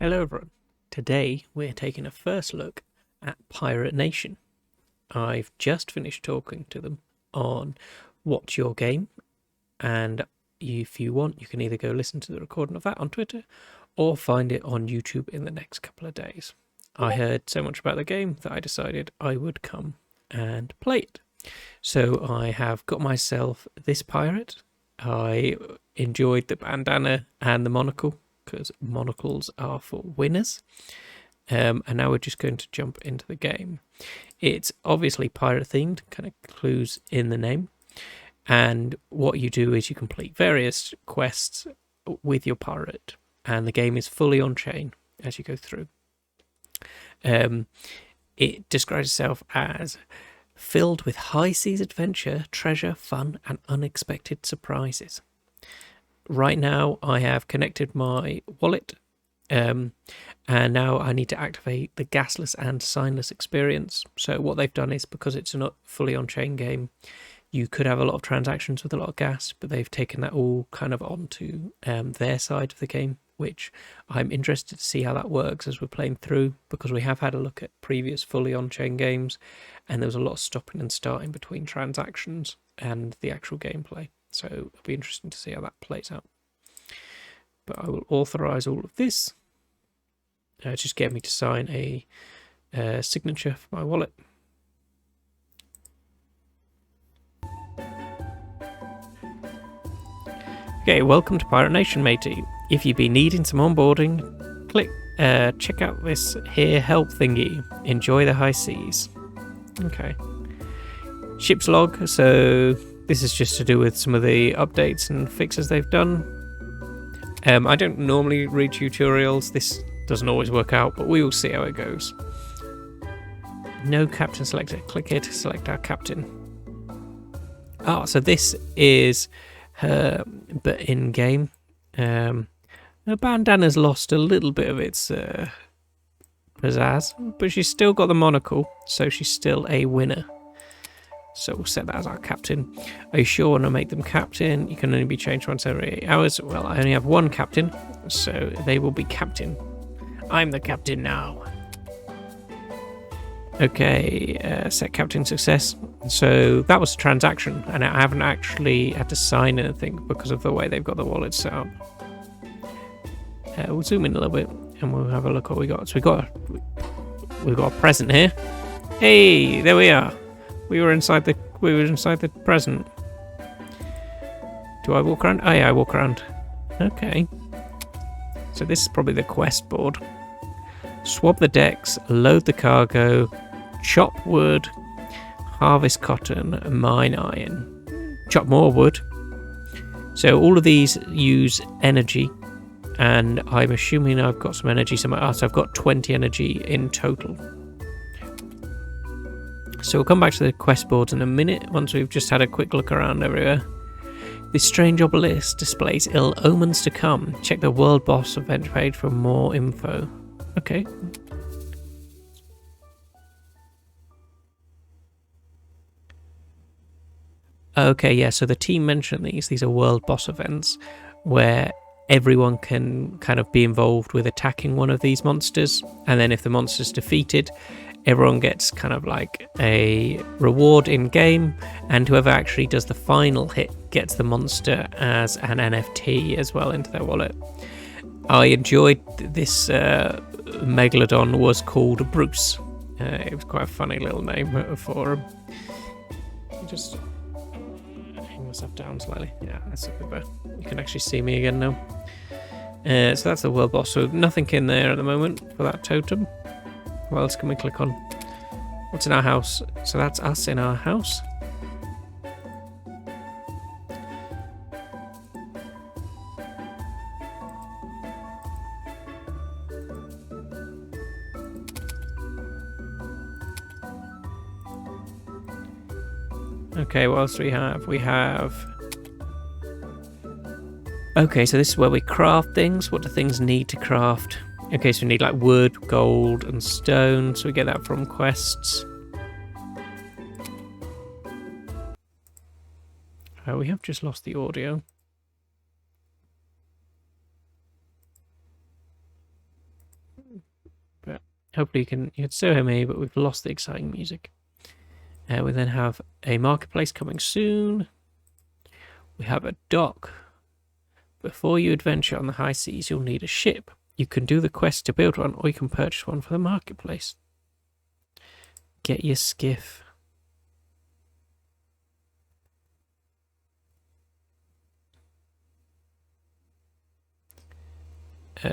Hello everyone. Today we're taking a first look at Pirate Nation. I've just finished talking to them on What's Your Game, and if you want you can either go listen to the recording of that on Twitter or find it on YouTube in the next couple of days. I heard so much about the game that I decided I would come and play it. So I have got myself this pirate. I enjoyed the bandana and the monocle, because monocles are for winners. And now we're just going to jump into the game. It's obviously pirate themed, kind of clues in the name. And what you do is you complete various quests with your pirate, and the game is fully on chain as you go through. It describes itself as filled with high seas adventure, treasure, fun, and unexpected surprises. Right now I have connected my wallet, and now I need to activate the gasless and signless experience. So what they've done is, because it's a fully on-chain game, you could have a lot of transactions with a lot of gas, but they've taken that all kind of onto their side of the game, which I'm interested to see how that works as we're playing through, because we have had a look at previous fully on-chain games and there was a lot of stopping and starting between transactions and the actual gameplay. So it'll be interesting to see how that plays out. But I will authorize all of this. Just get me to sign a signature for my wallet. Okay, welcome to Pirate Nation, matey. If you've been needing some onboarding, check out this here help thingy. Enjoy the high seas. Okay. Ship's log, so this is just to do with some of the updates and fixes they've done. I don't normally read tutorials. This doesn't always work out, but we will see how it goes. No captain selected. Click here to select our captain. Oh, so this is her, but in game. Her bandana's lost a little bit of its pizzazz, but she's still got the monocle, so she's still a winner. So we'll set that as our captain. Are you sure want to make them captain? You can only be changed once every 8 hours. Well, I only have one captain, so they will be captain. I'm the captain now. Okay, set captain success. So that was a transaction, and I haven't actually had to sign anything because of the way they've got the wallet set up. We'll zoom in a little bit, and we'll have a look what we got. So we've got a present here. Hey, there we are. We were inside the present. Do I walk around? Oh yeah, I walk around. Okay. So this is probably the quest board. Swab the decks, load the cargo, chop wood, harvest cotton, mine iron, chop more wood. So all of these use energy, and I'm assuming I've got some energy somewhere else. I've got 20 energy in total. So we'll come back to the quest boards in a minute, once we've just had a quick look around everywhere. This strange obelisk displays ill omens to come. Check the World Boss event page for more info. Okay. Okay, yeah, so the team mentioned these are World Boss events where everyone can kind of be involved with attacking one of these monsters, and then if the monster's defeated, everyone gets kind of like a reward in game, and whoever actually does the final hit gets the monster as an NFT as well into their wallet. I enjoyed this Megalodon was called Bruce. It was quite a funny little name for him. Just hang myself down slightly. Yeah, that's a bit better. You can actually see me again now. So that's the world boss. So nothing in there at the moment for that totem. What else can we click on? What's in our house? So that's us in our house. Okay, what else do we have? We have... Okay, so this is where we craft things. What do things need to craft? Okay, so we need like wood, gold, and stone. So we get that from quests. We have just lost the audio. hopefully you can still hear me, but we've lost the exciting music. We then have a marketplace coming soon. We have a dock. Before you adventure on the high seas, you'll need a ship. You can do the quest to build one, or you can purchase one for the marketplace. Get your skiff.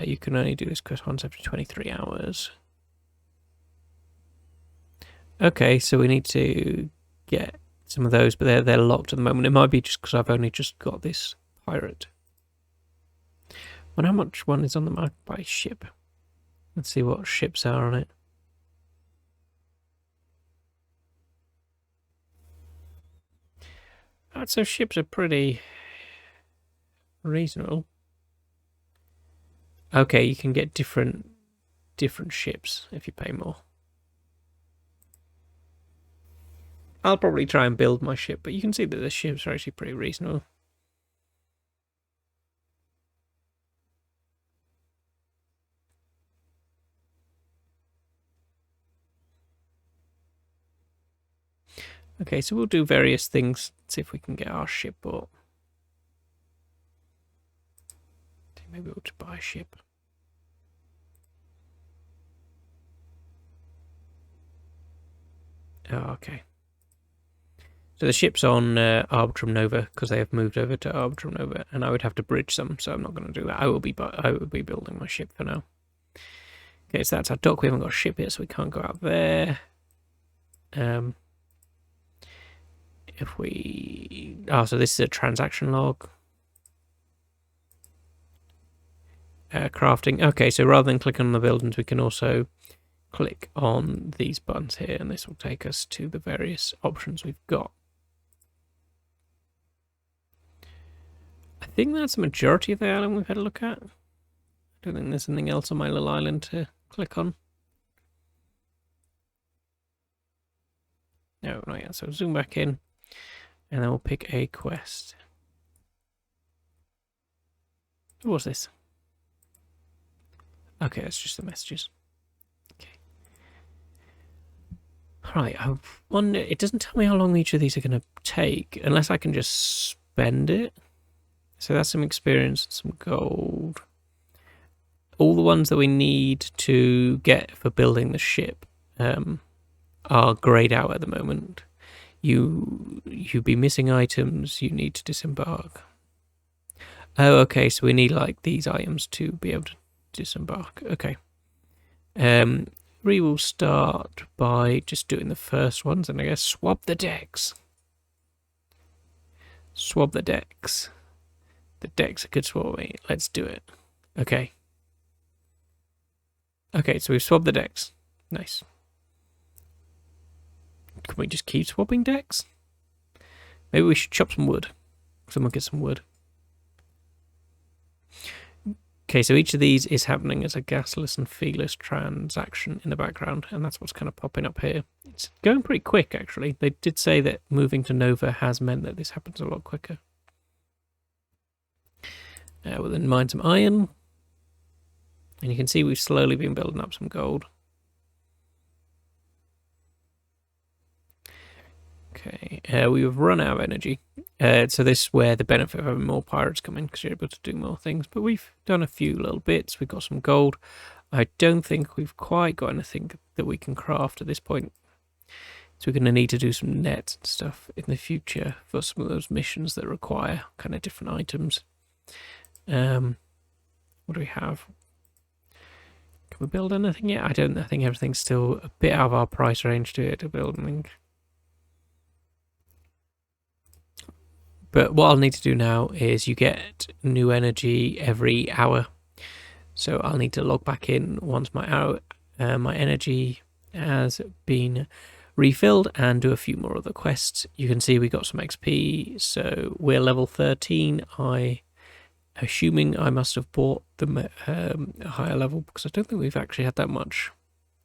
You can only do this quest once every 23 hours. Okay, so we need to get some of those, but they're locked at the moment. It might be just because I've only just got this pirate. I wonder how much one is on the market by ship. Let's see what ships are on it. So ships are pretty reasonable. Okay, you can get different ships if you pay more. I'll probably try and build my ship, but you can see that the ships are actually pretty reasonable. Okay, so we'll do various things, see if we can get our ship bought. Maybe we'll just buy a ship. Oh, okay. So the ship's on Arbitrum Nova because they have moved over to Arbitrum Nova, and I would have to bridge them, so I'm not going to do that. I will be building my ship for now. Okay, so that's our dock. We haven't got a ship yet, so we can't go out there. If we... Oh, so this is a transaction log. Crafting. Okay, so rather than clicking on the buildings, we can also click on these buttons here, and this will take us to the various options we've got. I think that's the majority of the island we've had a look at. I don't think there's anything else on my little island to click on. No, not yet. So zoom back in, and then we'll pick a quest. What's this? Okay, that's just the messages. Okay. Right, I wonder, it doesn't tell me how long each of these are going to take, unless I can just spend it. So that's some experience, some gold. All the ones that we need to get for building the ship are grayed out at the moment. You be missing items, you need to disembark. Oh, okay, so we need like these items to be able to disembark. Okay. We will start by just doing the first ones, and I guess swab the decks. Swab the decks. The decks are good swabbing. Let's do it. Okay. Okay, so we've swabbed the decks. Nice. Can we just keep swapping decks? Maybe we should chop some wood. Someone get some wood. Okay, so each of these is happening as a gasless and feeless transaction in the background, and that's what's kind of popping up here. It's going pretty quick, actually. They did say that moving to Nova has meant that this happens a lot quicker. We'll then mine some iron, and you can see we've slowly been building up some gold. Okay, we've run out of energy. So this is where the benefit of having more pirates come in, because you're able to do more things. But we've done a few little bits. We've got some gold. I don't think we've quite got anything that we can craft at this point. So we're going to need to do some nets and stuff in the future for some of those missions that require kind of different items. What do we have? Can we build anything yet? I think everything's still a bit out of our price range to build anything. But what I'll need to do now is you get new energy every hour. So I'll need to log back in once my energy has been refilled and do a few more other quests. You can see we got some XP, so we're level 13. Assuming I must have bought them at a higher level, because I don't think we've actually had that much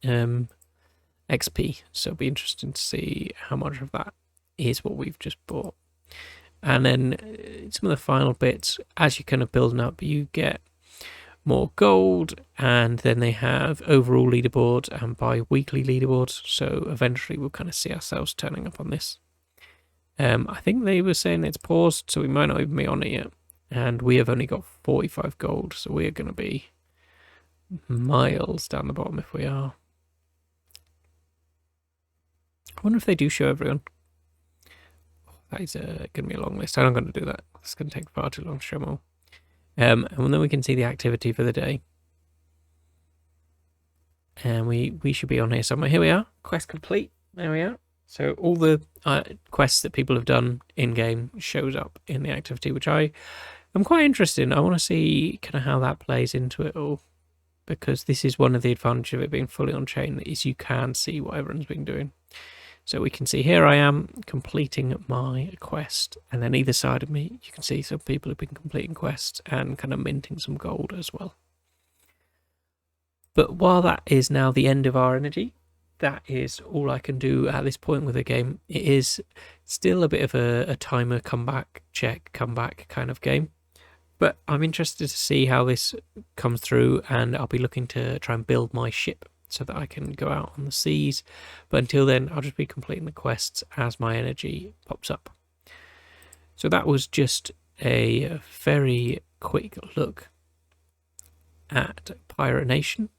XP. So it'll be interesting to see how much of that is what we've just bought. And then some of the final bits, as you're kind of building up, you get more gold, and then they have overall leaderboard and bi-weekly leaderboards. So eventually we'll kind of see ourselves turning up on this. I think they were saying it's paused, so we might not even be on it yet. And we have only got 45 gold, so we're going to be miles down the bottom if we are. I wonder if they do show everyone. That is going to be a long list. I'm not going to do that. It's going to take far too long to show them all. And then we can see the activity for the day. And we should be on here somewhere. Here we are. Quest complete. There we are. So all the quests that people have done in-game shows up in the activity, which I'm quite interested in. I want to see kind of how that plays into it all, because this is one of the advantages of it being fully on-chain, is you can see what everyone's been doing. So we can see here I am completing my quest, and then either side of me you can see some people have been completing quests and kind of minting some gold as well. But while that is now the end of our energy, that is all I can do at this point with the game. It is still a bit of a timer comeback, check, comeback kind of game. But I'm interested to see how this comes through, and I'll be looking to try and build my ship so that I can go out on the seas. But until then, I'll just be completing the quests as my energy pops up. So that was just a very quick look at Pirate Nation.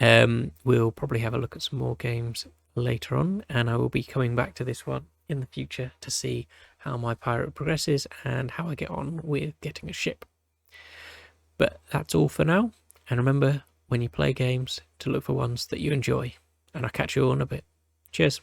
We'll probably have a look at some more games later on, and I will be coming back to this one in the future to see how my pirate progresses and how I get on with getting a ship. But that's all for now, and remember, when you play games, to look for ones that you enjoy, and I'll catch you all in a bit. Cheers.